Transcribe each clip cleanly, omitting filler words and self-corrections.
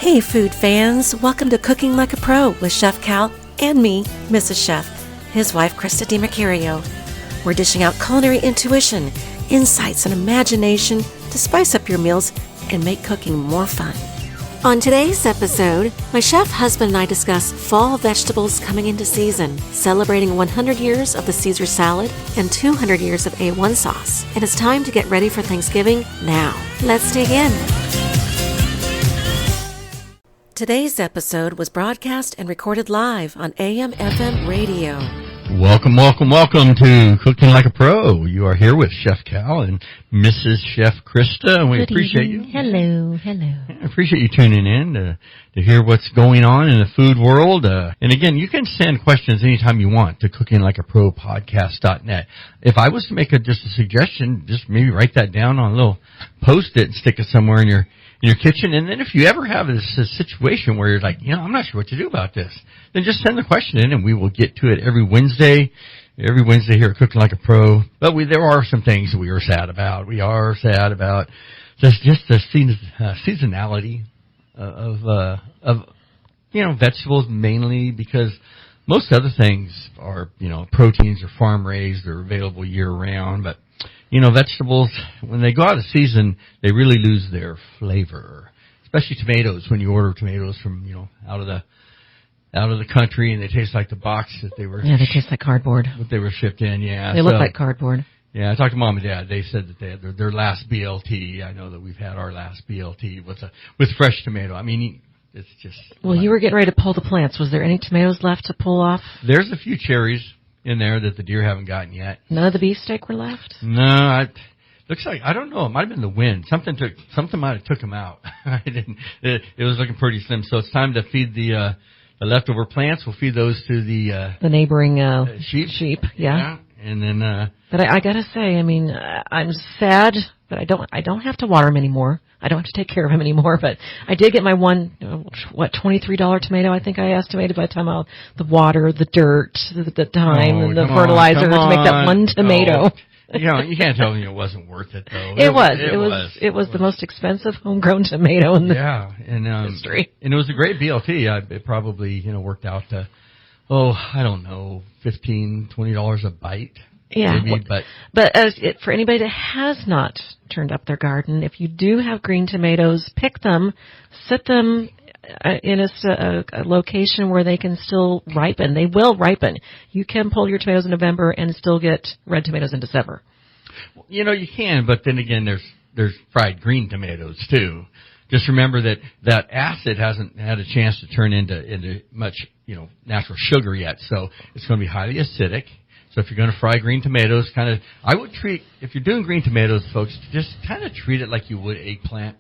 Hey food fans, welcome to Cooking Like a Pro with Chef Cal and me, Mrs. Chef, his wife Christa DeMercurio. We're dishing out culinary intuition, insights, and imagination to spice up your meals and make cooking more fun. On today's episode, my chef husband and I discuss fall vegetables coming into season, celebrating 100 years of the Caesar salad and 200 years of A-1 sauce. And it's time to get ready for Thanksgiving now. Let's dig in. Today's episode was broadcast and recorded live on AM/FM radio. Welcome to Cooking Like a Pro. You are here with Chef Cal and Mrs. Chef Christa, and we appreciate you. Hello. I appreciate you tuning in to hear what's going on in the food world. And again, you can send questions anytime you want to cookinglikeapropodcast.net. If I was to make just a suggestion, just maybe write that down on a little Post-it and stick it somewhere in your kitchen. And then if you ever have this situation where you're like, I'm not sure what to do about this, then just send the question in and we will get to it every Wednesday here at Cooking Like a Pro. But there are some things that we are sad about. We are sad about just the seasonality of vegetables, mainly because most other things are, proteins are farm raised, they're available year round, but vegetables, when they go out of season, they really lose their flavor. Especially tomatoes, when you order tomatoes from, out of the country, and they taste like the box that they were. Yeah, they taste like cardboard. What they were shipped in, yeah. They look like cardboard. Yeah, I talked to Mom and Dad. They said that they had their last BLT. I know that we've had our last BLT with fresh tomato. I mean, it's just. Well, you were getting ready to pull the plants. Was there any tomatoes left to pull off? There's a few cherries in there that the deer haven't gotten yet. None of the beefsteak were left? No, looks like, I don't know, it might have been the wind. Something might have took them out. It was looking pretty slim. So it's time to feed the leftover plants. We'll feed those to the neighboring sheep. Yeah. And then but I gotta say, I'm sad that I don't have to water them anymore. I don't have to take care of them anymore, but I did get my one, $23 tomato, I think I estimated, by the time the water, the dirt, the time, and the fertilizer to make that one tomato. You can't tell me it wasn't worth it, though. It was the most expensive homegrown tomato in the history. And it was a great BLT. It probably, worked out to, I don't know, $15, $20 a bite. Yeah, maybe, but for anybody that has not turned up their garden, if you do have green tomatoes, pick them, sit them in a location where they can still ripen. They will ripen. You can pull your tomatoes in November and still get red tomatoes in December. Well, you can, but then again, there's fried green tomatoes too. Just remember that acid hasn't had a chance to turn into much, natural sugar yet, so it's going to be highly acidic. So if you're going to fry green tomatoes, if you're doing green tomatoes, folks, just kind of treat it like you would eggplant.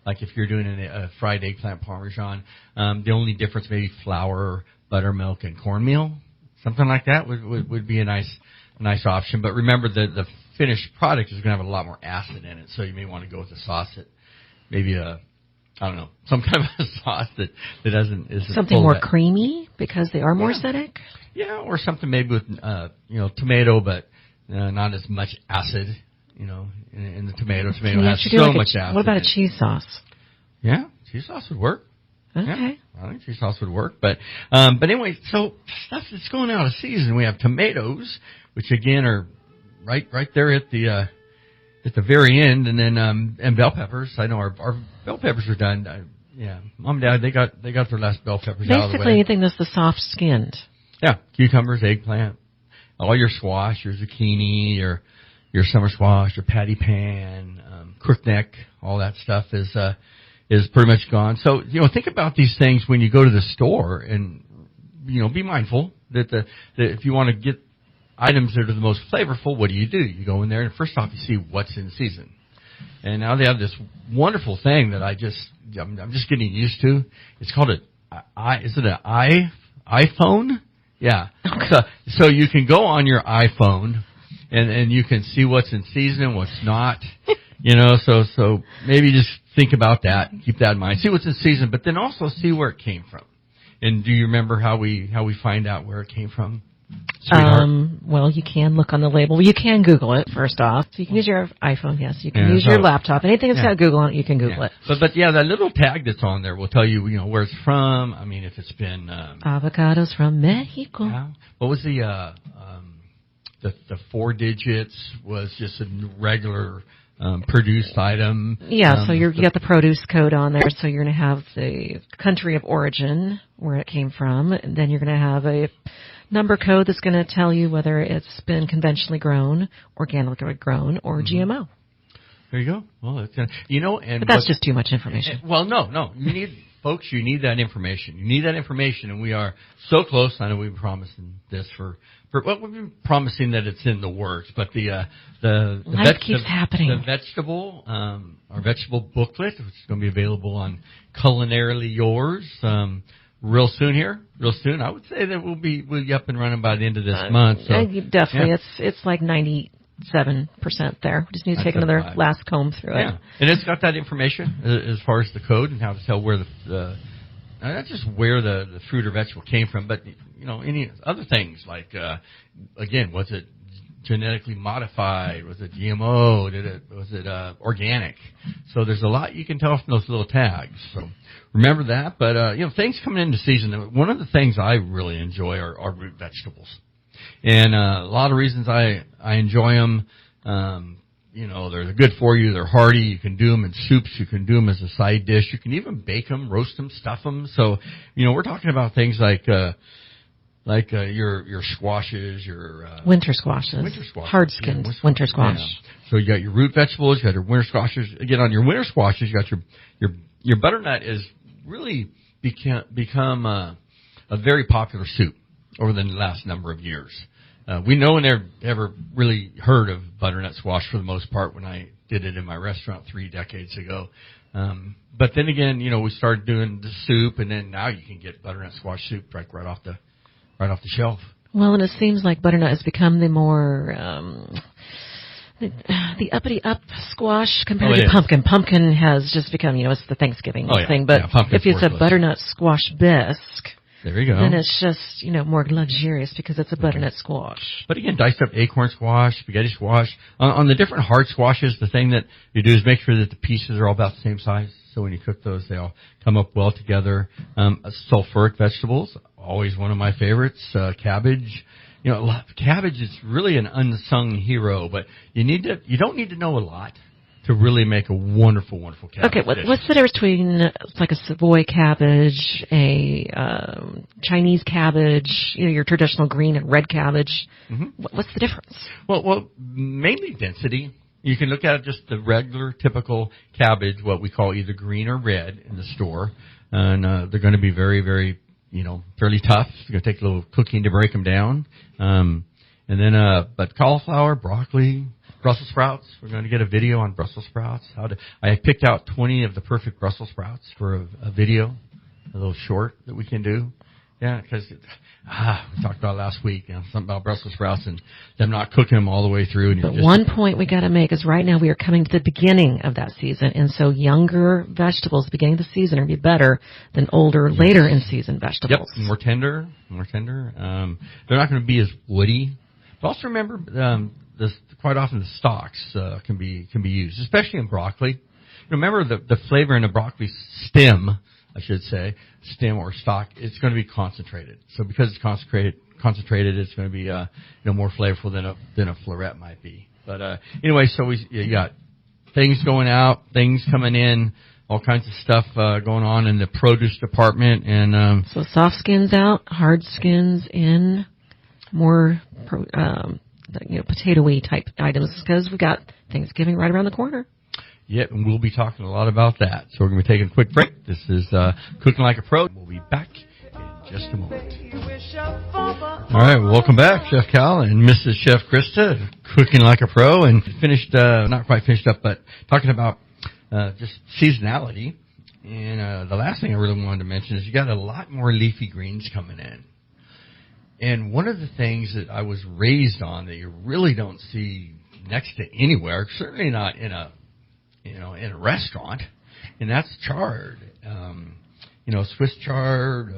Like if you're doing a fried eggplant parmesan, the only difference maybe flour, buttermilk, and cornmeal, something like that would be a nice option. But remember the finished product is going to have a lot more acid in it, so you may want to go with a sauce that maybe some kind of a sauce that isn't something more creamy because they are more acidic. Yeah, or something maybe with tomato, but not as much acid. In the tomato. Tomato has so much acid. What about a cheese sauce? Yeah, cheese sauce would work. Okay. Yeah, I think cheese sauce would work. But anyway, so stuff that's going out of season. We have tomatoes, which again are right there at the very end, and then and bell peppers. I know our bell peppers are done. Mom and Dad, they got their last bell peppers out of the way. Basically anything that's the soft skinned. Yeah, cucumbers, eggplant, all your squash, your zucchini, your summer squash, your patty pan, crookneck, all that stuff is pretty much gone. So, think about these things when you go to the store and, be mindful that if you want to get items that are the most flavorful, what do? You go in there and first off you see what's in season. And now they have this wonderful thing that I'm just getting used to. It's called is it an iPhone? Yeah. So you can go on your iPhone and you can see what's in season and what's not. So maybe just think about that. Keep that in mind. See what's in season, but then also see where it came from. And do you remember how we find out where it came from? Sweetheart. Well, you can look on the label. You can Google it, first off. So you can use your iPhone, yes. You can use your laptop. Anything that's got Google on it, you can Google it. But that little tag that's on there will tell you, where it's from. I mean, if it's been... Avocados from Mexico. Yeah. What was the 4 digits was just a regular produced item. Yeah, so you got the produce code on there, so you're going to have the country of origin, where it came from, and then you're going to have a number code that's going to tell you whether it's been conventionally grown, organically grown, or GMO. There you go. Well, that's but that's just too much information. Well, no. You need that information. You need that information, and we are so close. I know we've been promising this we've been promising that it's in the works, but the life keeps happening. The vegetable, our vegetable booklet, which is going to be available on Culinarily Yours, real soon. I would say that we'll be up and running by the end of this month. So, definitely, it's like 97% there. We just need to take another last comb through it. And it's got that information as far as the code and how to tell where not just where the fruit or vegetable came from, but any other things like again, was it genetically modified? Was it GMO? Was it organic? So there's a lot you can tell from those little tags. So remember that. But things coming into season. One of the things I really enjoy are root vegetables, and a lot of reasons I enjoy them. They're good for you. They're hearty. You can do them in soups. You can do them as a side dish. You can even bake them, roast them, stuff them. So, we're talking about things like your squashes, your winter squashes, hard-skinned winter squash. Yeah. So you got your root vegetables. You got your winter squashes. Again, on your winter squashes, you got your butternut is really become a very popular soup over the last number of years. We no one ever really heard of butternut squash for the most part when I did it in my restaurant 3 decades ago. But then again, we started doing the soup, and then now you can get butternut squash soup right off the shelf. Well, and it seems like butternut has become the more the uppity up squash compared to pumpkin. Pumpkin has just become, it's the Thanksgiving thing. But if it's a butternut squash bisque, there you go. then it's just, more luxurious because it's a butternut squash. But again, diced up acorn squash, spaghetti squash. On the different hard squashes, the thing that you do is make sure that the pieces are all about the same size. So when you cook those, they all come up well together. Sulfuric vegetables, always one of my favorites. Cabbage. Cabbage is really an unsung hero, but you don't need to know a lot to really make a wonderful, wonderful cabbage. Okay, what's the difference between like a Savoy cabbage, a Chinese cabbage, your traditional green and red cabbage? Mm-hmm. What's the difference? Well, mainly density. You can look at just the regular, typical cabbage, what we call either green or red in the store, and they're going to be very, very, fairly tough. It's going to take a little cooking to break them down. But cauliflower, broccoli, Brussels sprouts. We're going to get a video on Brussels sprouts. I picked out 20 of the perfect Brussels sprouts for a video, a little short that we can do. Yeah, because we talked about last week, something about Brussels sprouts and them not cooking them all the way through. But one point we got to make is right now we are coming to the beginning of that season, and so younger vegetables beginning of the season are going to be better than older, later in season vegetables. Yep, more tender. They're not going to be as woody. But also remember, quite often the stalks can be used, especially in broccoli. Remember the flavor in a broccoli stem, I should say, stem or stalk, it's going to be concentrated. So because it's concentrated, it's going to be more flavorful than a floret might be. But anyway, so you got things going out, things coming in, all kinds of stuff going on in the produce department, and so soft skins out, hard skins in, more potato-y type items because we got Thanksgiving right around the corner. Yep, and we'll be talking a lot about that. So we're going to be taking a quick break. This is Cooking Like a Pro. We'll be back in just a moment. All right, welcome back, Chef Cal and Mrs. Chef Christa, Cooking Like a Pro, and finished, not quite finished up, but talking about just seasonality. And the last thing I really wanted to mention is you got a lot more leafy greens coming in. And one of the things that I was raised on that you really don't see next to anywhere, certainly not in a restaurant, and that's chard. Swiss chard,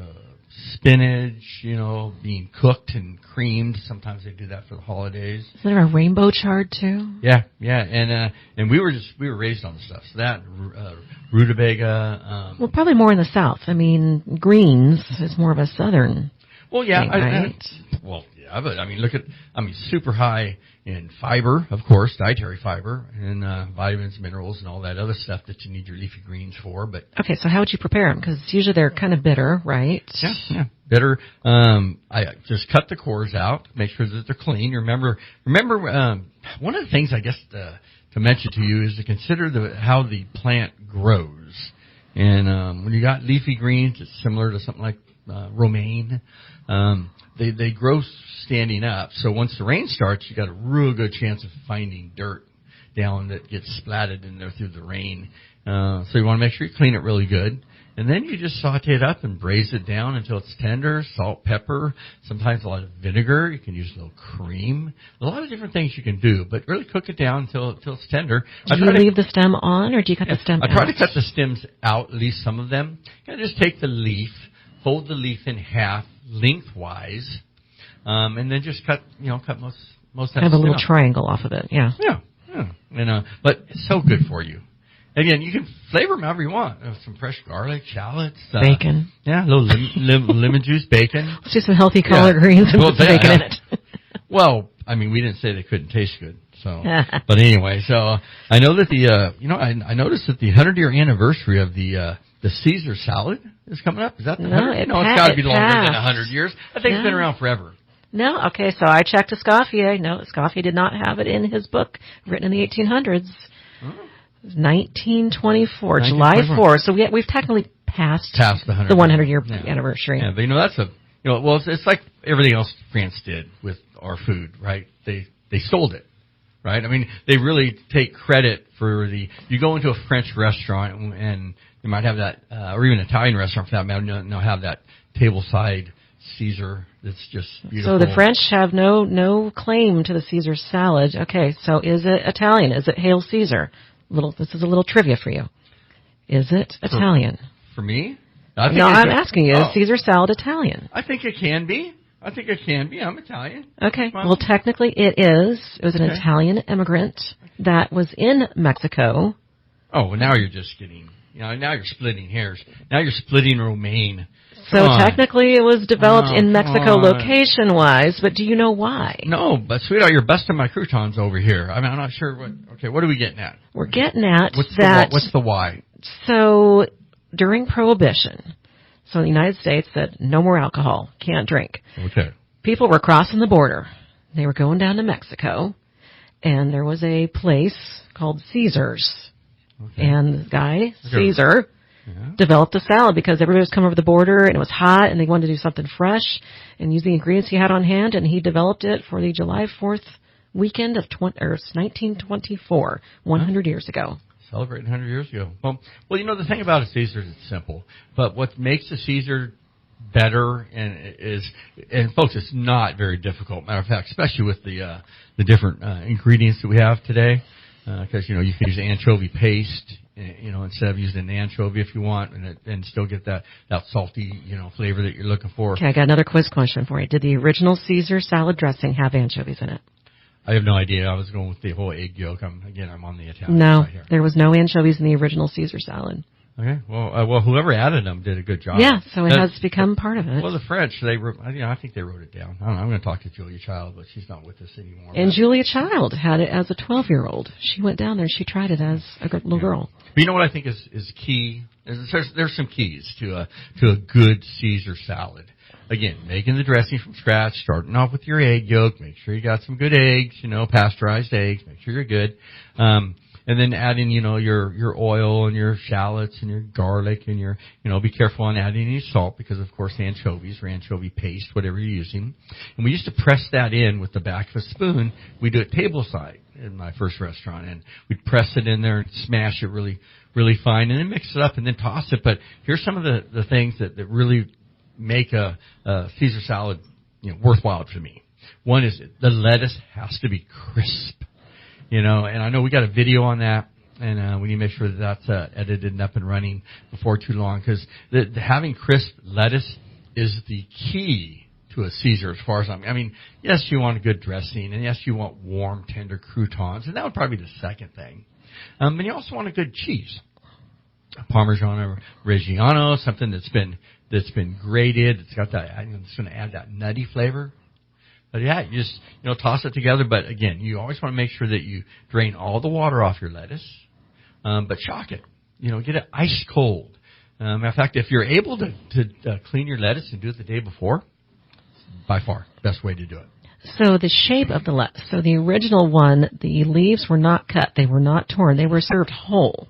spinach, being cooked and creamed. Sometimes they do that for the holidays. Is there a rainbow chard too? Yeah, and we were raised on the stuff. So that rutabaga. Well, probably more in the South. I mean, greens is more of a Southern. Well, yeah, thing, right? But super high in fiber, of course, dietary fiber, and vitamins, minerals, and all that other stuff that you need your leafy greens for. But okay, so how would you prepare them? Because usually they're kind of bitter, right? Yeah, bitter. I just cut the cores out, make sure that they're clean. Remember, one of the things I guess to mention to you is to consider how the plant grows. And when you got leafy greens, it's similar to something like romaine. They grow standing up. So once the rain starts, you got a real good chance of finding dirt down that gets splatted in there through the rain. So you want to make sure you clean it really good. And then you just saute it up and braise it down until it's tender, salt, pepper, sometimes a lot of vinegar. You can use a little cream. A lot of different things you can do, but really cook it down until it's tender. Do you leave the stem on, or do you cut the stem out? I try to cut the stems out, at least some of them. You just take the leaf, fold the leaf in half lengthwise, and then just cut most of that. Have a little triangle off of it, yeah. And but it's so good for you. Again, you can flavor them however you want. Some fresh garlic, shallots, bacon. Yeah, a little lemon juice, bacon. Let's do some healthy collard greens and put some bacon in it. Well, we didn't say they couldn't taste good. So, but anyway, so I know that I noticed that the 100-year anniversary of the Caesar salad is coming up. Is that the 100? No, it's got to be longer than 100 years. I think it's been around forever. No, okay, so I checked Escoffier. No, Escoffier did not have it in his book, written in the 1800s. Oh. 1924, July 4th. So we've technically passed the 100-year anniversary. Yeah, but that's it's like everything else France did with our food, right? They sold it, right? They really take credit for you go into a French restaurant and you might have that, or even an Italian restaurant for that matter, have that tableside Caesar that's just beautiful. So the French have no claim to the Caesar salad. Okay, so is it Italian? Is it Hail Caesar? This is a little trivia for you. Is it Italian? For me? I'm asking you, is Caesar salad Italian? I think it can be. I'm Italian. Okay. Well, technically it is. It was an Italian immigrant that was in Mexico. Oh, well, now you're just getting, now you're splitting hairs. Now you're splitting romaine. So technically it was developed in Mexico location-wise, but do you know why? No, but sweetheart, you're busting my croutons over here. I'm not sure what are we getting at? We're getting at what's the why? So during Prohibition, the United States said no more alcohol, can't drink. Okay. People were crossing the border. They were going down to Mexico, and there was a place called Caesar's. Okay. And the guy, Caesar, developed a salad because everybody was coming over the border and it was hot and they wanted to do something fresh and use the ingredients he had on hand, and he developed it for the July 4th weekend of 1924, 100 years ago. Celebrating 100 years ago. Well, the thing about a Caesar is it's simple, but what makes a Caesar better and folks, it's not very difficult. Matter of fact, especially with the different ingredients that we have today. Because, you can use anchovy paste, instead of using an anchovy if you want, and still get that salty, flavor that you're looking for. Okay, I got another quiz question for you. Did the original Caesar salad dressing have anchovies in it? I have no idea. I was going with the whole egg yolk. I'm on the Italian side here. There was no anchovies in the original Caesar salad. Okay. Well, whoever added them did a good job. Yeah, so it has become part of it. Well, the French, I think they wrote it down. I don't know. I'm going to talk to Julia Child, but she's not with us anymore. And Julia Child had it as a 12-year-old. She went down there and she tried it as a little girl. But you know what I think is key? There's some keys to a good Caesar salad. Again, making the dressing from scratch, starting off with your egg yolk. Make sure you got some good eggs, pasteurized eggs. Make sure you're good. And then adding, your oil and your shallots and your garlic and be careful on adding any salt because, of course, anchovies or anchovy paste, whatever you're using. And we used to press that in with the back of a spoon. We do it tableside in my first restaurant, and we'd press it in there and smash it really, really fine and then mix it up and then toss it. But here's some of the things that really make a Caesar salad, worthwhile for me. One is the lettuce has to be crisp. And I know we got a video on that, and we need to make sure that that's edited and up and running before too long, because having crisp lettuce is the key to a Caesar as far as I mean, yes, you want a good dressing, and yes, you want warm, tender croutons, and that would probably be the second thing. And you also want a good cheese. Parmesan or Reggiano, something that's been grated. It's got that. It's going to add that nutty flavor. But yeah, you just toss it together. But again, you always want to make sure that you drain all the water off your lettuce, but shock it. Get it ice cold. Matter of fact, if you're able to clean your lettuce and do it the day before, by far the best way to do it. So the shape of the lettuce. So the original one, the leaves were not cut. They were not torn. They were served whole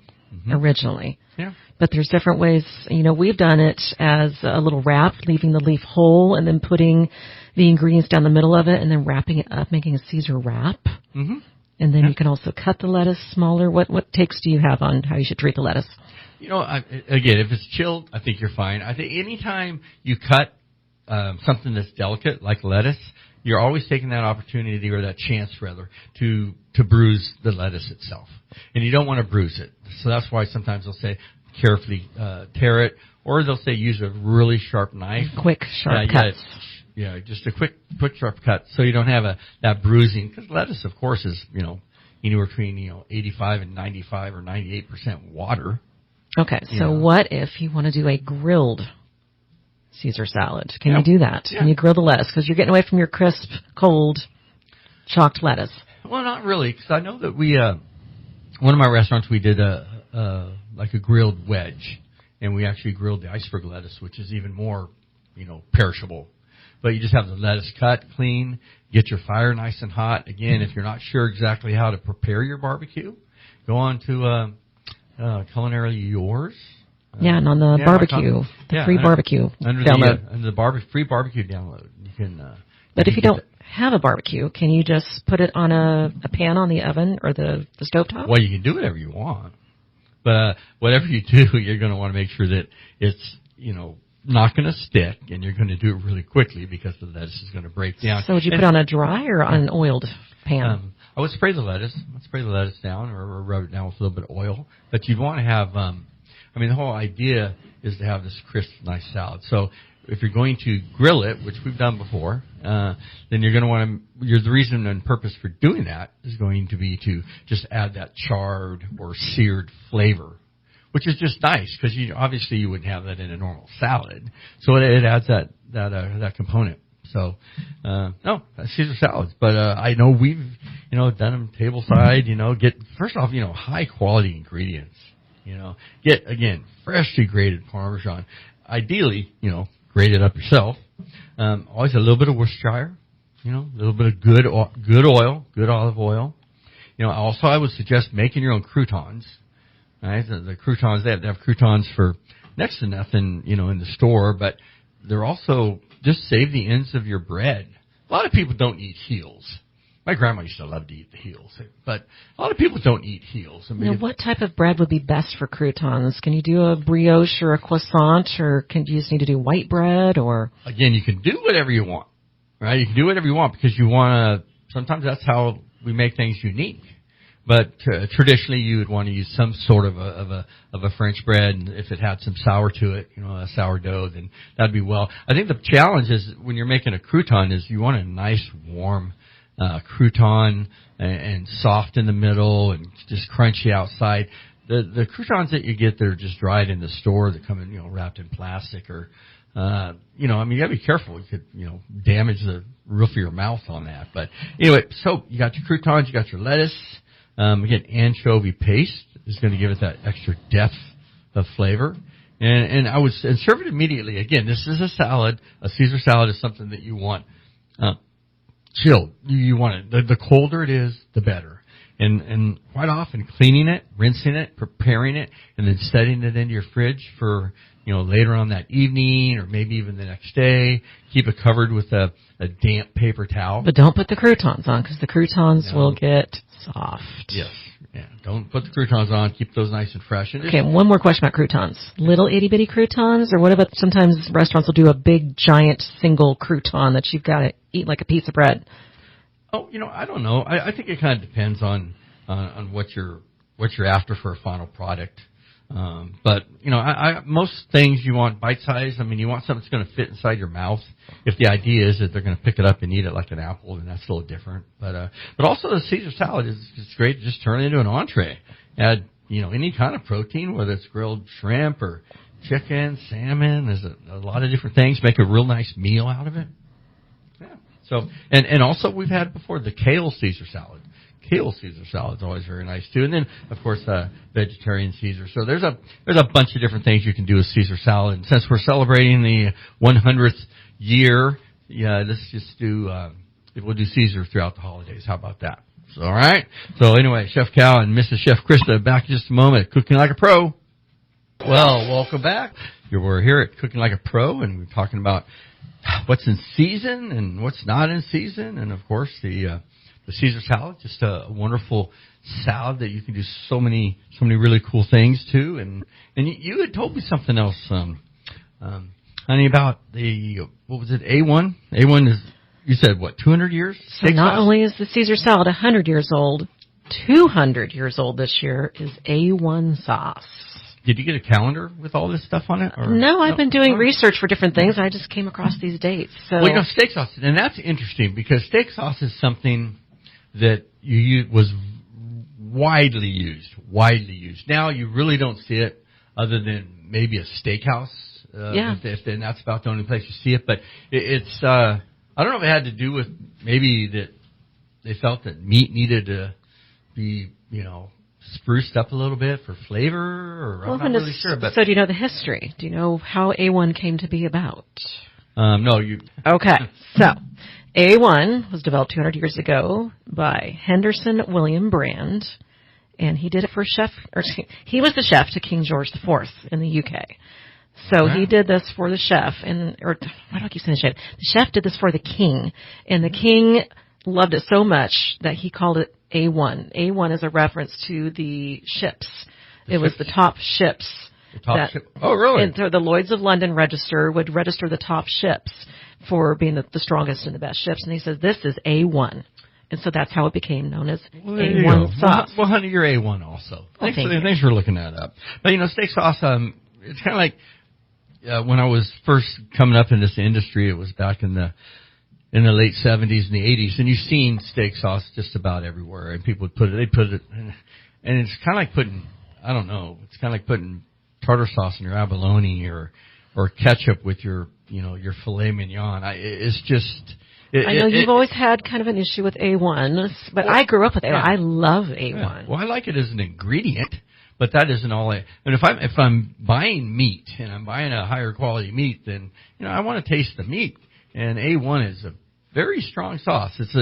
originally. Yeah. But there's different ways. We've done it as a little wrap, leaving the leaf whole and then putting the ingredients down the middle of it and then wrapping it up, making a Caesar wrap. Mm-hmm. And then you can also cut the lettuce smaller. What takes do you have on how you should treat the lettuce? Again, if it's chilled, I think you're fine. I think anytime you cut something that's delicate like lettuce, you're always taking that opportunity or that chance rather to bruise the lettuce itself, and you don't want to bruise it. So that's why sometimes they'll say carefully tear it, or they'll say use a really sharp knife, quick sharp cuts. Yeah, just a quick sharp cut, so you don't have that bruising. Because lettuce, of course, is anywhere between 85 and 95 or 98% water. Okay, so what if you want to do a grilled Caesar salad? Can you do that? Yeah. Can you grill the lettuce? Because you're getting away from your crisp, cold, chalked lettuce. Well, not really, because I know that we, one of my restaurants, we did like a grilled wedge, and we actually grilled the iceberg lettuce, which is even more, perishable. But you just have the lettuce cut clean, get your fire nice and hot. Again, if you're not sure exactly how to prepare your barbecue, go on to Culinary Yours. And on the barbecue, free barbecue download. Under the free barbecue download, you can. But if you don't have a barbecue, can you just put it on a pan on the oven or the stovetop? Well, you can do whatever you want, but whatever you do, you're going to want to make sure that it's not going to stick, and you're going to do it really quickly because the lettuce is going to break down. So would you put it on a dry or on an oiled pan? I would spray the lettuce. I'd spray the lettuce down or rub it down with a little bit of oil. But you'd want to have, the whole idea is to have this crisp, nice salad. So if you're going to grill it, which we've done before, then you're going to want to, the reason and purpose for doing that is going to be to just add that charred or seared flavor, which is just nice because obviously you wouldn't have that in a normal salad. So it adds that component. So, no, Caesar salads. But I know we've, done them tableside, get, first off, high quality ingredients. Get, again, freshly grated Parmesan. Ideally, grate it up yourself. Always a little bit of Worcestershire, a little bit of good oil, good olive oil. Also I would suggest making your own croutons. Right? The croutons, they have croutons for next to nothing, in the store, but they're also, just save the ends of your bread. A lot of people don't eat heels. My grandma used to love to eat the heels, but a lot of people don't eat heels. What type of bread would be best for croutons? Can you do a brioche or a croissant, or do you just need to do white bread, or? Again, you can do whatever you want, right? You can do whatever you want because you want to, sometimes that's how we make things unique. But traditionally, you would want to use some sort of a French bread, and if it had some sour to it, a sourdough, then that'd be well. I think the challenge is when you're making a crouton is you want a nice warm crouton and soft in the middle and just crunchy outside. The croutons that you get that are just dried in the store that come in wrapped in plastic or you gotta be careful. You could damage the roof of your mouth on that. But anyway, so you got your croutons, you got your lettuce. Again, anchovy paste is going to give it that extra depth of flavor. And I would serve it immediately. Again, this is a salad. A Caesar salad is something that you want chilled. You want it. The colder it is, the better. And quite often cleaning it, rinsing it, preparing it, and then setting it into your fridge for later on that evening or maybe even the next day. Keep it covered with a damp paper towel. But don't put the croutons on because the croutons will get soft. Yes. Yeah. Don't put the croutons on. Keep those nice and fresh. And okay, one more question about croutons. Little itty-bitty croutons? Or what about sometimes restaurants will do a big, giant, single crouton that you've got to eat like a piece of bread? Oh, I don't know. I think it kind of depends on what you're after for a final product. But, most things you want bite-sized. I mean, you want something that's going to fit inside your mouth. If the idea is that they're going to pick it up and eat it like an apple, then that's a little different. But also the Caesar salad is great to just turn it into an entree. Add, any kind of protein, whether it's grilled shrimp or chicken, salmon. There's a lot of different things. Make a real nice meal out of it. Yeah. So, and also we've had before the kale Caesar salad. Kale Caesar salad is always very nice too. And then, of course, vegetarian Caesar. So there's a bunch of different things you can do with Caesar salad. And since we're celebrating the 100th year, let's just we'll do Caesar throughout the holidays. How about that? So, all right. So anyway, Chef Cal and Mrs. Chef Christa back in just a moment at Cooking Like a Pro. Well, welcome back. We're here at Cooking Like a Pro, and we're talking about what's in season and what's not in season, and of course the Caesar salad, just a wonderful salad that you can do so many really cool things to. And you had told me something else, honey, about what was it, A-1? A-1 is, you said, what, 200 years? So not only is the Caesar salad 100 years old, 200 years old this year is A-1 sauce. Did you get a calendar with all this stuff on it? Or? No, I've been doing research for different things. I just came across these dates. So. Well, steak sauce, and that's interesting because steak sauce is something that was widely used. Now you really don't see it other than maybe a steakhouse. And that's about the only place you see it. But it's I don't know if it had to do with maybe that they felt that meat needed to be, spruced up a little bit for flavor, or I'm not really sure. But so do you know the history? Do you know how A1 came to be about? No, you. Okay, so A1 was developed 200 years ago by Henderson William Brand, and he did it for he was the chef to King George IV in the UK. So he did this for the chef, why do I keep saying the chef? The chef did this for the king, and the king loved it so much that he called it A1. A1 is a reference to the ships. It was the top ships. The top ship. Oh, really? And so the Lloyd's of London would register the top ships for being the strongest and the best ships. And he says, this is A1. And so that's how it became known as A1 sauce. Well, honey, you're A1 also. Thanks for looking that up. But, steak sauce, it's kind of like when I was first coming up in this industry, it was back in the late 70s and the 80s, and you've seen steak sauce just about everywhere. And people would put it, and it's kind of like putting, I don't know, it's kind of like putting tartar sauce in your abalone or ketchup with your filet mignon. It's just... I know you've always had kind of an issue with A1, but I grew up with A1. Yeah. I love A1. Yeah. Well, I like it as an ingredient, but that isn't all it. And if I'm buying meat and I'm buying a higher quality meat, then I want to taste the meat. And A1 is a very strong sauce. It's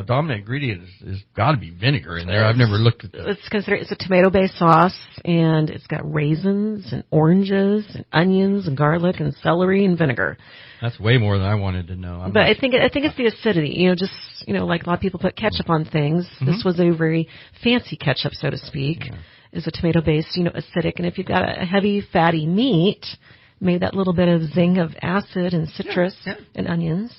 dominant ingredient is got to be vinegar in there. I've never looked at that. It's a tomato-based sauce, and it's got raisins and oranges and onions and garlic and celery and vinegar. That's way more than I wanted to know. I think it's the acidity. Like a lot of people put ketchup on things. Mm-hmm. This was a very fancy ketchup, so to speak. Yeah. It's a tomato-based, acidic. And if you've got a heavy, fatty meat, maybe that little bit of zing of acid and citrus and onions.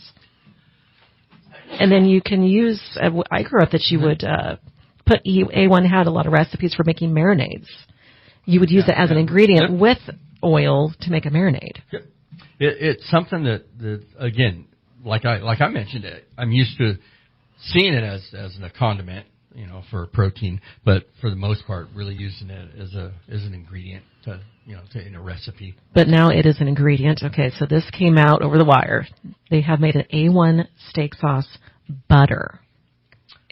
And then you can use, I grew up that you would put, A1 had a lot of recipes for making marinades. You would use it as an ingredient with oil to make a marinade. Yep. It's something that again, like I mentioned, I'm used to seeing it as a condiment, for protein, but for the most part, really using it as an ingredient in a recipe. But now it is an ingredient. Okay, so this came out over the wire. They have made an A1 steak sauce butter,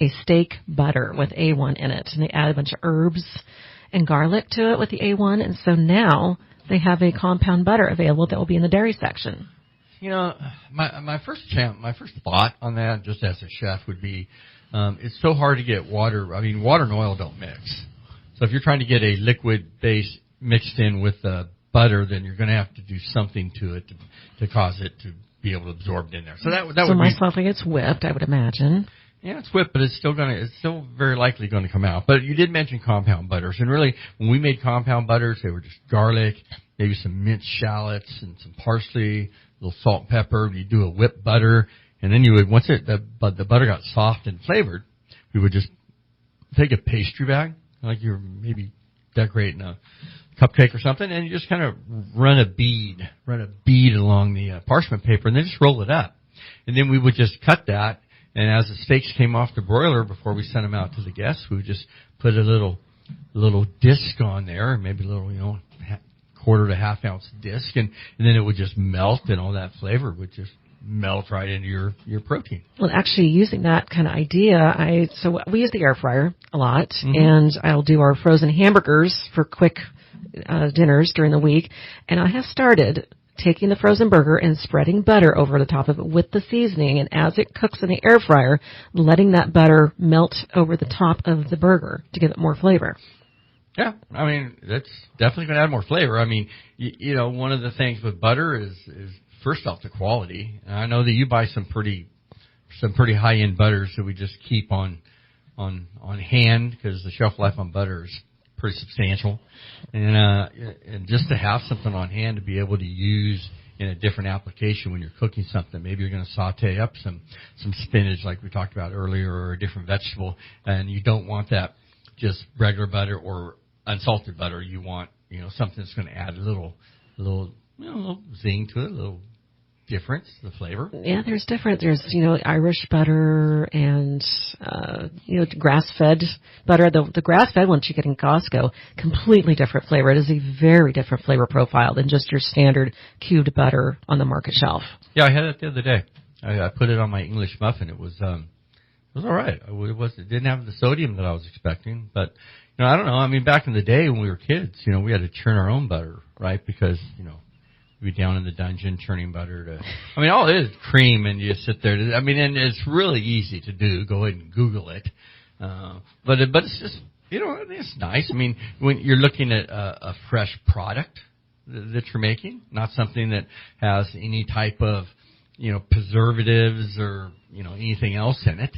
a steak butter with A1 in it, and they add a bunch of herbs and garlic to it with the A1, and so now they have a compound butter available that will be in the dairy section. My first thought on that, just as a chef, would be it's so hard to get water. I mean, water and oil don't mix. So if you're trying to get a liquid base mixed in with butter, then you're going to have to do something to it to cause it to be able to absorb it in there. So that would be. So most likely it's whipped, I would imagine. Yeah, it's whipped, but it's still very likely going to come out. But you did mention compound butters, and really, when we made compound butters, they were just garlic, maybe some minced shallots and some parsley, a little salt and pepper. You do a whipped butter, and then you would once the butter got soft and flavored, we would just take a pastry bag, like you're maybe decorating a cupcake or something, and you just kind of run a bead along the parchment paper, and then just roll it up. And then we would just cut that, and as the steaks came off the broiler before we sent them out to the guests, we would just put a little disc on there, maybe a little, quarter to half ounce disc, and then it would just melt, and all that flavor would just melt right into your protein. Well, actually, using that kind of idea, so we use the air fryer a lot, and I'll do our frozen hamburgers for quick dinners during the week, and I have started taking the frozen burger and spreading butter over the top of it with the seasoning, and as it cooks in the air fryer, letting that butter melt over the top of the burger to give it more flavor. Yeah, I mean, that's definitely going to add more flavor. I mean, one of the things with butter is first off the quality. And I know that you buy some pretty high-end butters that we just keep on hand because the shelf life on butter is pretty substantial. And just to have something on hand to be able to use in a different application when you're cooking something. Maybe you're going to saute up some spinach like we talked about earlier, or a different vegetable, and you don't want that just regular butter or unsalted butter. You want, something that's going to add a little zing to it, a little difference, the flavor. Yeah, there's different. There's, Irish butter and, grass-fed butter. The grass-fed ones you get in Costco, completely different flavor. It is a very different flavor profile than just your standard cubed butter on the market shelf. Yeah, I had it the other day. I put it on my English muffin. It was all right. It didn't have the sodium that I was expecting, but I don't know. I mean, back in the day when we were kids, we had to churn our own butter, right? Because we'd be down in the dungeon churning butter all it is cream, and you sit there. And it's really easy to do. Go ahead and Google it. But it's just it's nice. I mean, when you're looking at a fresh product that you're making, not something that has any type of preservatives or anything else in it.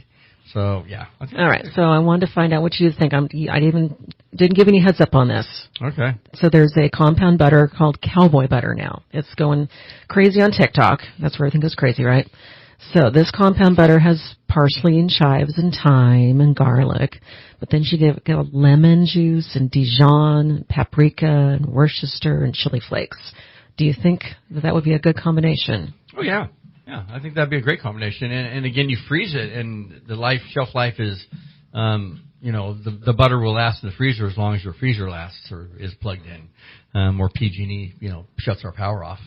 So, yeah. All right. So I wanted to find out what you think. I didn't give any heads up on this. Okay. So there's a compound butter called cowboy butter now. It's going crazy on TikTok. That's where everything goes crazy, right? So this compound butter has parsley and chives and thyme and garlic, but then she gave lemon juice and Dijon, paprika and Worcester and chili flakes. Do you think that would be a good combination? Oh, yeah. Yeah, I think that'd be a great combination. And again, you freeze it, and the shelf life is, the butter will last in the freezer as long as your freezer lasts or is plugged in, or PG&E, shuts our power off.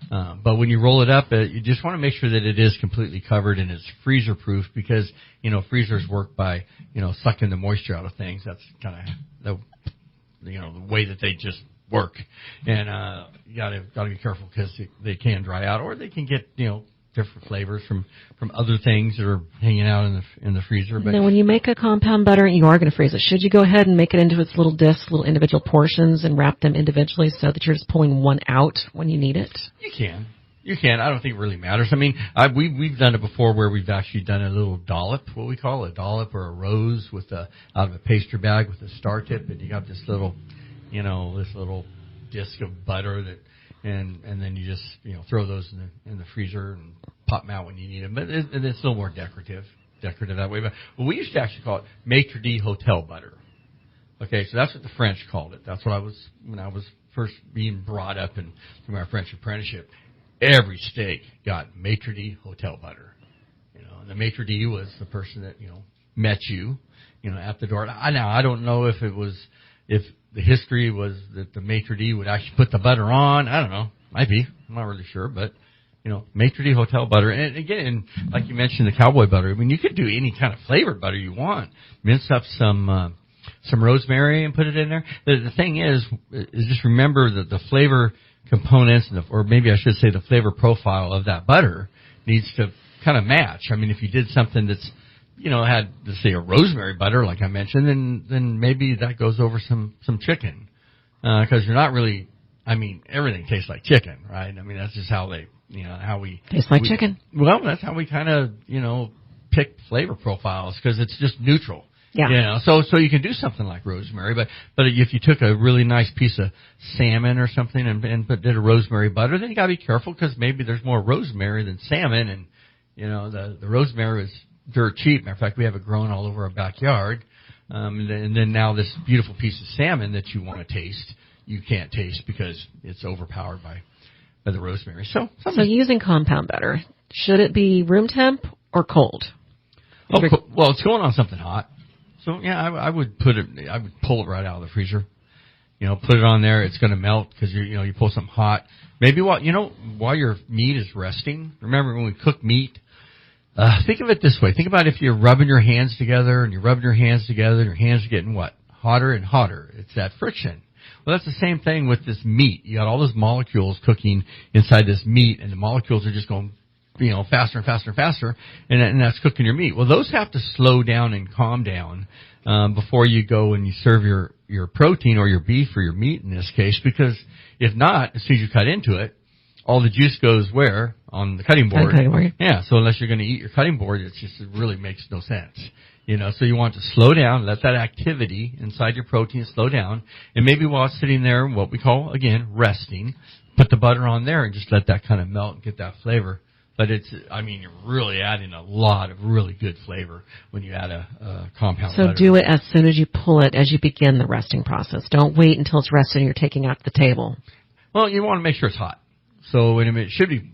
But when you roll it up, you just want to make sure that it is completely covered and it's freezer proof, because, freezers work by, sucking the moisture out of things. That's kind of the way that they just work. And, you gotta be careful because they can dry out, or they can get, different flavors from other things that are hanging out in the freezer. But now, when you make a compound butter, you are going to freeze it. Should you go ahead and make it into its little discs, little individual portions, and wrap them individually so that you're just pulling one out when you need it? You can. I don't think it really matters. I mean, we've done it before where we've actually done a little dollop, what we call a dollop or a rose out of a pastry bag with a star tip, and you got this little disc of butter that. And then you just throw those in the freezer and pop them out when you need them. But it's a little more decorative that way. But we used to actually call it maitre d' hotel butter. Okay, so that's what the French called it. That's what when I was first being brought up through my French apprenticeship. Every steak got maitre d' hotel butter. And the maitre d' was the person that met you, at the door. Now I don't know if the history was that the maitre d' would actually put the butter on. I don't know. Might be. I'm not really sure. But, maitre d' hotel butter. And again, like you mentioned, the cowboy butter. I mean, you could do any kind of flavored butter you want. Mince up some rosemary and put it in there. The thing is just remember that the flavor components, or maybe I should say the flavor profile of that butter needs to kind of match. I mean, if you did something that's had, let's say, a rosemary butter, like I mentioned, then maybe that goes over some chicken. Because you're not really, everything tastes like chicken, right? I mean, that's just how we... Tastes like chicken. Well, that's how we kind of, pick flavor profiles, because it's just neutral. Yeah. So you can do something like rosemary, but if you took a really nice piece of salmon or something and did a rosemary butter, then you gotta be careful, because maybe there's more rosemary than salmon, and, the rosemary is dirt cheap. Matter of fact, we have it growing all over our backyard. And then now this beautiful piece of salmon that you want to taste, you can't taste because it's overpowered by the rosemary. So using compound butter, should it be room temp or cold? Well, it's going on something hot. So yeah, I would pull it right out of the freezer. Put it on there. It's going to melt because you pull something hot. Maybe while your meat is resting. Remember when we cook meat, think of it this way. Think about if you're rubbing your hands together and your hands are getting what? Hotter and hotter. It's that friction. Well, that's the same thing with this meat. You got all those molecules cooking inside this meat, and the molecules are just going, faster and faster and faster, and that's cooking your meat. Well, those have to slow down and calm down before you go and you serve your protein or your beef or your meat in this case, because if not, as soon as you cut into it, all the juice goes where? On the cutting board. Yeah, so unless you're going to eat your cutting board, it really makes no sense. So you want to slow down, let that activity inside your protein slow down, and maybe while it's sitting there, what we call, again, resting, put the butter on there and just let that kind of melt and get that flavor. But you're really adding a lot of really good flavor when you add a compound butter. So do it as soon as you pull it, as you begin the resting process. Don't wait until it's rested and you're taking out the table. Well, you want to make sure it's hot. So it should be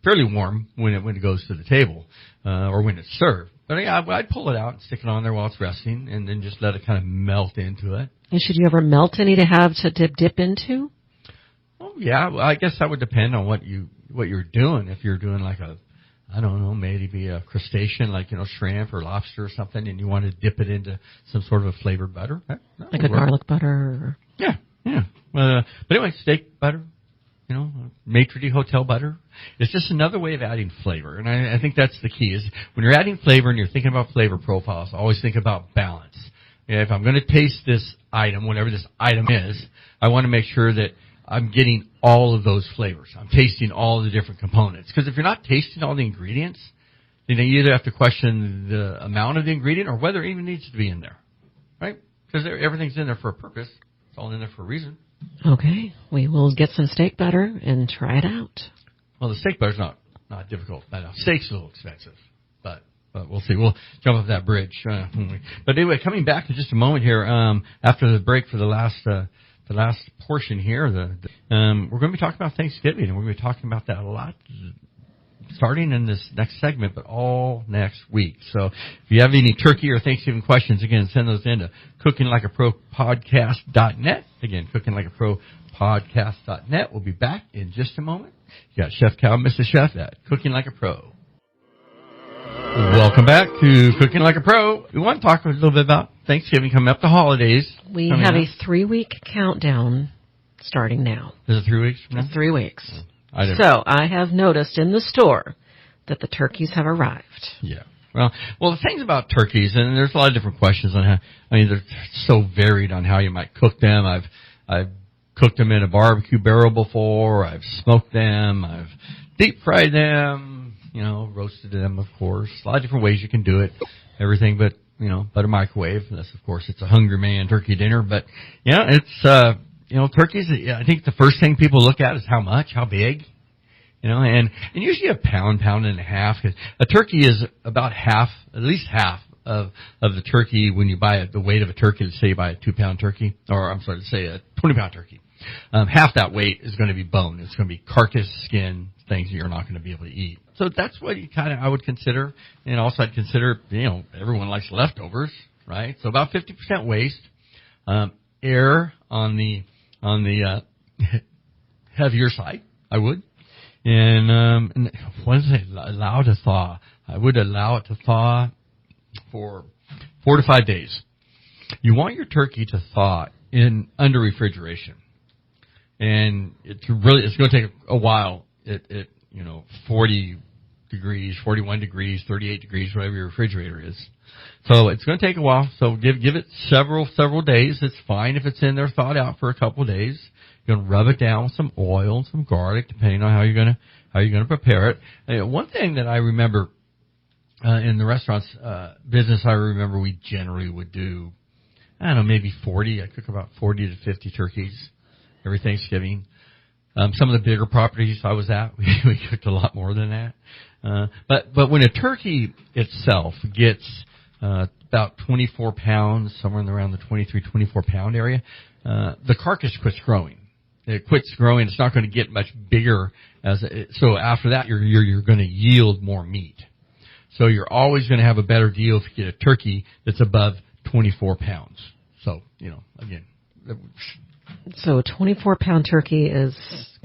fairly warm when it goes to the table or when it's served. But yeah, I'd pull it out and stick it on there while it's resting, and then just let it kind of melt into it. And should you ever melt any to have to dip into? Oh yeah, I guess that would depend on what you're doing. If you're doing like maybe a crustacean, like shrimp or lobster or something, and you want to dip it into some sort of a flavored butter, like a garlic butter. Yeah. But anyway, steak butter. Maitre d' hotel butter. It's just another way of adding flavor. And I think that's the key is when you're adding flavor and you're thinking about flavor profiles, always think about balance. If I'm going to taste this item, whatever this item is, I want to make sure that I'm getting all of those flavors. I'm tasting all the different components. Because if you're not tasting all the ingredients, then you either have to question the amount of the ingredient or whether it even needs to be in there. Right? Because everything's in there for a purpose. It's all in there for a reason. Okay, we will get some steak butter and try it out. Well, the steak butter's not difficult. Steak's a little expensive, but we'll see. We'll jump off that bridge. But anyway, coming back in just a moment here, after the break for the last portion here, we're going to be talking about Thanksgiving, and we're going to be talking about that a lot, starting in this next segment, but all next week. So if you have any turkey or Thanksgiving questions, again, send those in to cookinglikeapropodcast.net. Again, cookinglikeapropodcast.net. We'll be back in just a moment. You got Chef Cal, Mrs. Chef at Cooking Like a Pro. Welcome back to Cooking Like a Pro. We want to talk a little bit about Thanksgiving coming up, the holidays. We have a 3-week countdown starting now. Is it 3 weeks from now? It's 3 weeks. I I have noticed in the store that the turkeys have arrived. Yeah. Well, the things about turkeys, and there's a lot of different questions on how, they're so varied on how you might cook them. I've cooked them in a barbecue barrel before. I've smoked them. I've deep fried them, roasted them, of course. A lot of different ways you can do it. Everything but a microwave. Unless, of course, it's a hungry man turkey dinner. But, it's, turkeys, I think the first thing people look at is how big, and usually a pound and a half. A turkey is about at least half of the turkey when you buy the weight of a turkey. Let's say you buy a 2-pound turkey, or I'm sorry, let's say a 20-pound turkey. Half that weight is going to be bone. It's going to be carcass, skin, things that you're not going to be able to eat. So that's what I would consider. And also I'd consider, everyone likes leftovers, right? So about 50% waste. Air on the heavier side, I would. And what is it? Allow to thaw. I would allow it to thaw for 4 to 5 days. You want your turkey to thaw under refrigeration. And it's going to take a while at 40 degrees, 41 degrees, 38 degrees, whatever your refrigerator is. So it's going to take a while. So give it several days. It's fine if it's in there thawed out for a couple of days. You're going to rub it down with some oil and some garlic, depending on how you're going to prepare it. One thing that I remember in the restaurants business, I remember we generally would do, maybe 40. I cook about 40 to 50 turkeys every Thanksgiving. Some of the bigger properties I was at, we cooked a lot more than that. But when a turkey itself gets about 24 pounds, somewhere around the 23, 24 pound area, the carcass quits growing. It quits growing. It's not going to get much bigger so after that you're going to yield more meat. So you're always going to have a better deal if you get a turkey that's above 24 pounds. So, again. So a 24-pound turkey is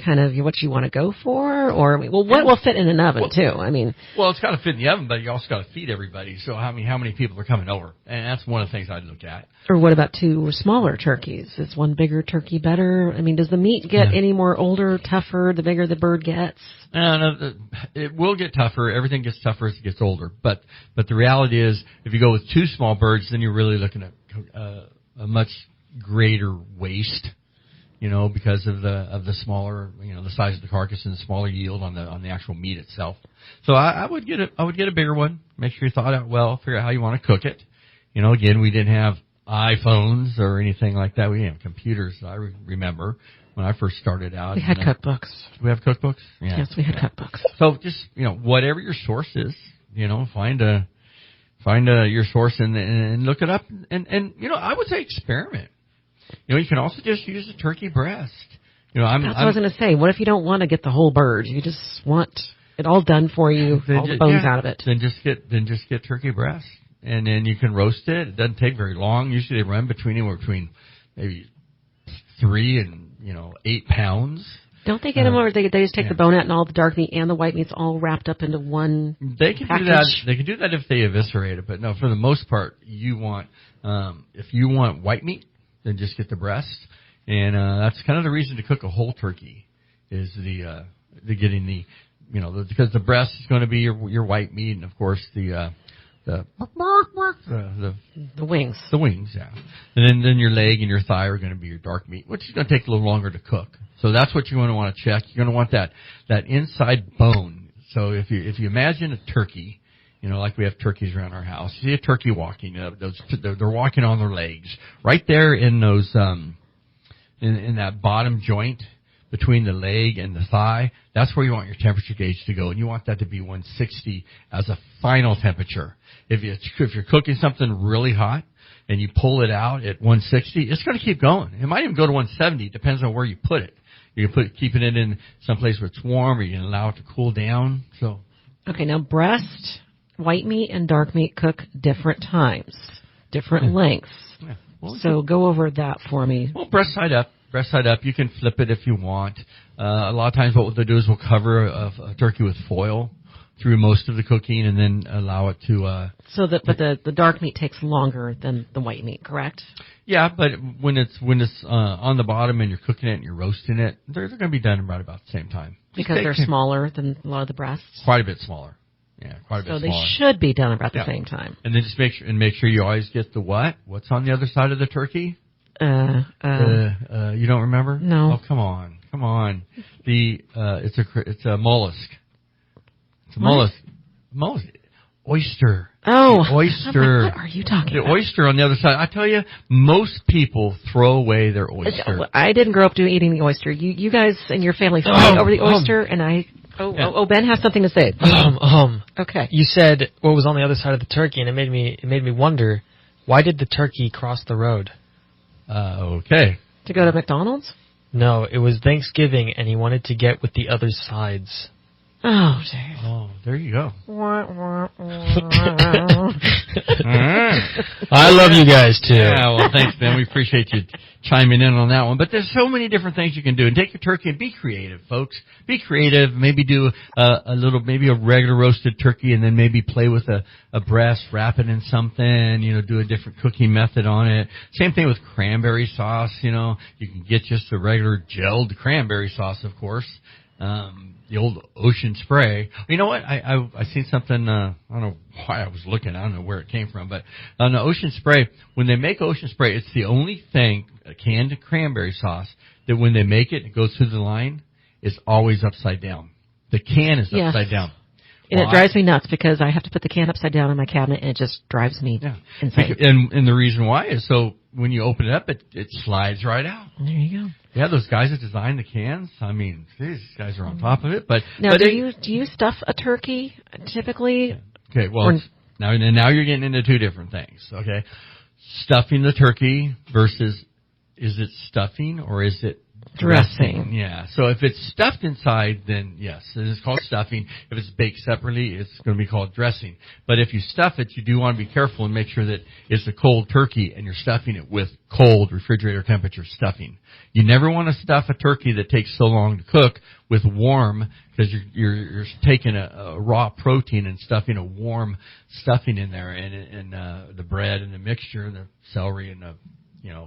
kind of what you want to go for? Or, what will fit in an oven, too? Well, it's got to fit in the oven, but you also got to feed everybody. So, how many people are coming over? And that's one of the things I'd look at. Or what about 2 smaller turkeys? Is one bigger turkey better? Does the meat get any more older, tougher, the bigger the bird gets? No, it will get tougher. Everything gets tougher as it gets older. But the reality is, if you go with 2 small birds, then you're really looking at a much greater waste, because of the smaller, the size of the carcass and the smaller yield on the actual meat itself. So I would get a bigger one. Make sure you thought out well, figure out how you want to cook it. Again, we didn't have iPhones or anything like that. We didn't have computers. I remember when I first started out. We had cookbooks. We have cookbooks? Yeah. Yes, we had cookbooks. So just, whatever your source is, find your source and look it up and I would say experiment. You can also just use a turkey breast. That's what I was going to say. What if you don't want to get the whole bird? You just want it all done for you, all the bones out of it. Then just get turkey breast, and then you can roast it. It doesn't take very long. Usually they run between maybe 3 and 8 pounds. Don't they get them over? They just take the bone out and all the dark meat and the white meat's all wrapped up into one. They can package. Do that. They can do that if they eviscerate it, but no. For the most part, you want if you want white meat, then just get the breast, and that's kind of the reason to cook a whole turkey is the getting because the breast is going to be your white meat, and of course the wings. The wings, yeah. And then your leg and your thigh are going to be your dark meat, which is going to take a little longer to cook. So that's what you're going to want to check. You're going to want that inside bone. So if you imagine a turkey, like we have turkeys around our house. You see a turkey walking. They're walking on their legs. Right there in those in that bottom joint between the leg and the thigh, that's where you want your temperature gauge to go, and you want that to be 160 as a final temperature. If you're cooking something really hot and you pull it out at 160, it's going to keep going. It might even go to 170. Depends on where you put it. You can keeping it in some place where it's warm, or you can allow it to cool down. So okay, now breast, white meat, and dark meat cook different times, different lengths. Yeah. Well, so go over that for me. Well, breast side up. Breast side up. You can flip it if you want. A lot of times what they'll do is we'll cover a turkey with foil through most of the cooking and then allow it to... But the dark meat takes longer than the white meat, correct? Yeah, but when it's on the bottom and you're cooking it and you're roasting it, they're going to be done about the same time. Because they're smaller than a lot of the breasts? Quite a bit smaller. Yeah, quite a bit smaller. So they should be done about the same time. And then just make sure you always get the what? What's on the other side of the turkey? You don't remember? No. Oh, come on. It's a mollusk. It's a mollusk. Oyster. Oh. The oyster. What are you talking about? The oyster on the other side. I tell you, most people throw away their oyster. I didn't grow up eating the oyster. You guys and your family fight over the oyster, and I... Ben has something to say. Okay. You said what was on the other side of the turkey, and it made me wonder, why did the turkey cross the road? Okay. To go to McDonald's? No, it was Thanksgiving, and he wanted to get with the other sides. Oh, Dave. Oh, there you go. All right. I love you guys, too. Yeah, well, thanks, Ben. We appreciate you chiming in on that one. But there's so many different things you can do. And take your turkey and be creative, folks. Be creative. Maybe do maybe a regular roasted turkey, and then maybe play with a breast, wrap it in something, do a different cooking method on it. Same thing with cranberry sauce, You can get just a regular gelled cranberry sauce, of course. The old Ocean Spray. You know what? I seen something, I don't know why I was looking. I don't know where it came from, but on the Ocean Spray, when they make Ocean Spray, it's the only thing, a canned cranberry sauce, that when they make it, it goes through the line, is always upside down. The can is upside down. And it drives me nuts because I have to put the can upside down in my cabinet, and it just drives me insane. And the reason why is so when you open it up, it slides right out. There you go. Yeah, those guys that design the cans, I mean, these guys are on top of it. But now, do you stuff a turkey typically? Okay, well, now you're getting into two different things. Okay, stuffing the turkey versus is it stuffing or is it Dressing. Yeah. So if it's stuffed inside, then yes, it is called stuffing. If it's baked separately, it's going to be called dressing. But if you stuff it, you do want to be careful and make sure that it's a cold turkey and you're stuffing it with cold refrigerator temperature stuffing. You never want to stuff a turkey that takes so long to cook with warm, because you're taking a raw protein and stuffing a warm stuffing in there, and the bread and the mixture and the celery and the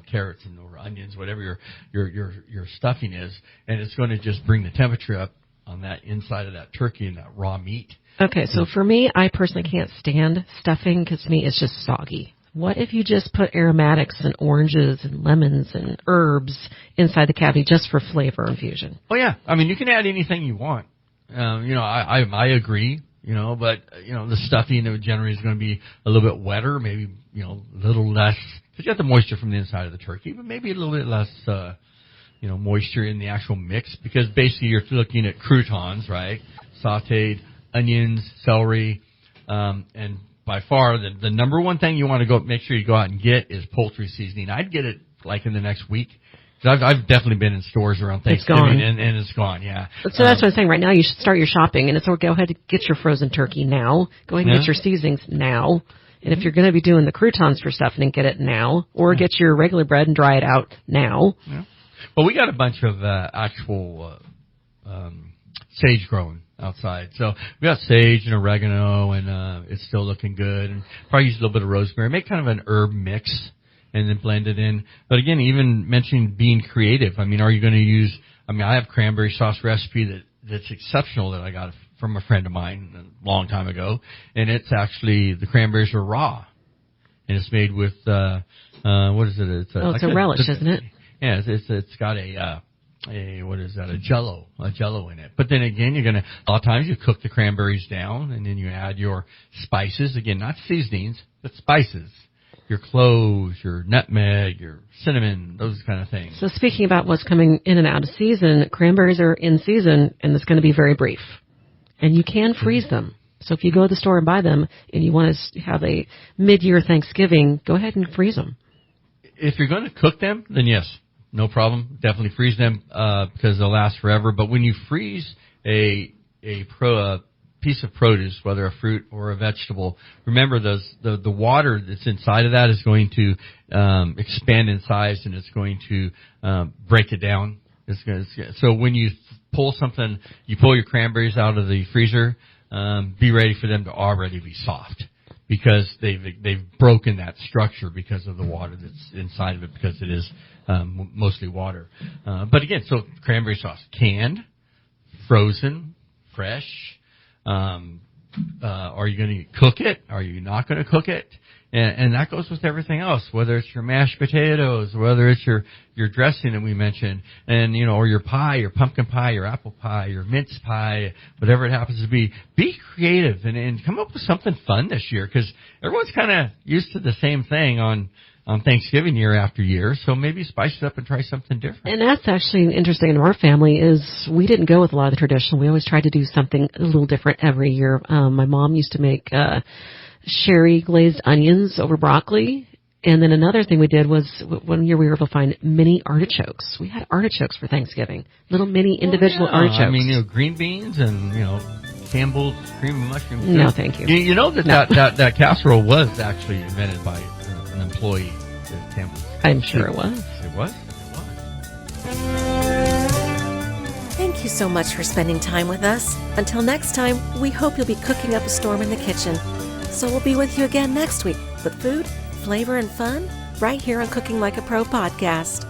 carrots and or onions, whatever your stuffing is, and it's going to just bring the temperature up on that inside of that turkey and that raw meat. Okay, so for me, I personally can't stand stuffing because to me it's just soggy. What if you just put aromatics and oranges and lemons and herbs inside the cavity just for flavor infusion? Oh yeah, I mean you can add anything you want. I agree. But the stuffing generally is going to be a little bit wetter, maybe a little less. You got the moisture from the inside of the turkey, but maybe a little bit less, moisture in the actual mix, because basically you're looking at croutons, right? Sautéed onions, celery, and by far the number one thing you want to make sure you go out and get is poultry seasoning. I'd get it like in the next week. I've definitely been in stores around Thanksgiving and it's gone, yeah. So that's what I'm saying. Right now you should start your shopping, and go ahead and get your frozen turkey now. Go ahead and get your seasonings now. And if you're going to be doing the croutons for stuffing, get it now. Or get your regular bread and dry it out now. Yeah. Well, we got a bunch of actual sage growing outside. So we got sage and oregano, and it's still looking good. And probably use a little bit of rosemary. Make kind of an herb mix and then blend it in. But again, even mentioning being creative. I mean, are you going to use, I have cranberry sauce recipe that's exceptional that I got from a friend of mine a long time ago, and it's actually, the cranberries are raw, and it's made with what is it? It's a relish, isn't it? Yeah, it's got a what is that? A jello in it. But then again, a lot of times you cook the cranberries down, and then you add your spices. Again, not seasonings, but spices. Your cloves, your nutmeg, your cinnamon, those kind of things. So speaking about what's coming in and out of season, cranberries are in season, and it's going to be very brief. And you can freeze them. So if you go to the store and buy them and you want to have a mid-year Thanksgiving, go ahead and freeze them. If you're going to cook them, then yes, no problem. Definitely freeze them because they'll last forever. But when you freeze a piece of produce, whether a fruit or a vegetable, remember the water that's inside of that is going to expand in size, and it's going to break it down. So when you pull your cranberries out of the freezer, be ready for them to already be soft, because they've broken that structure because of the water that's inside of it, because it is mostly water. But again, so cranberry sauce, canned, frozen, fresh. Are you going to cook it? Are you not going to cook it? And that goes with everything else, whether it's your mashed potatoes, whether it's your dressing that we mentioned, and, or your pie, your pumpkin pie, your apple pie, your mince pie, whatever it happens to be. Be creative and come up with something fun this year, because everyone's kind of used to the same thing on Thanksgiving year after year, so maybe spice it up and try something different. And that's actually interesting in our family, is we didn't go with a lot of the traditional. We always tried to do something a little different every year. My mom used to make sherry glazed onions over broccoli. And then another thing we did was one year we were able to find mini artichokes. We had artichokes for Thanksgiving, little mini individual artichokes. I mean, green beans and, Campbell's cream and mushroom soup. No, thank you. You know that casserole was actually invented by an employee at Campbell's. I'm sure it was. It was? Thank you so much for spending time with us. Until next time, we hope you'll be cooking up a storm in the kitchen. So we'll be with you again next week with food, flavor, and fun right here on Cooking Like a Pro podcast.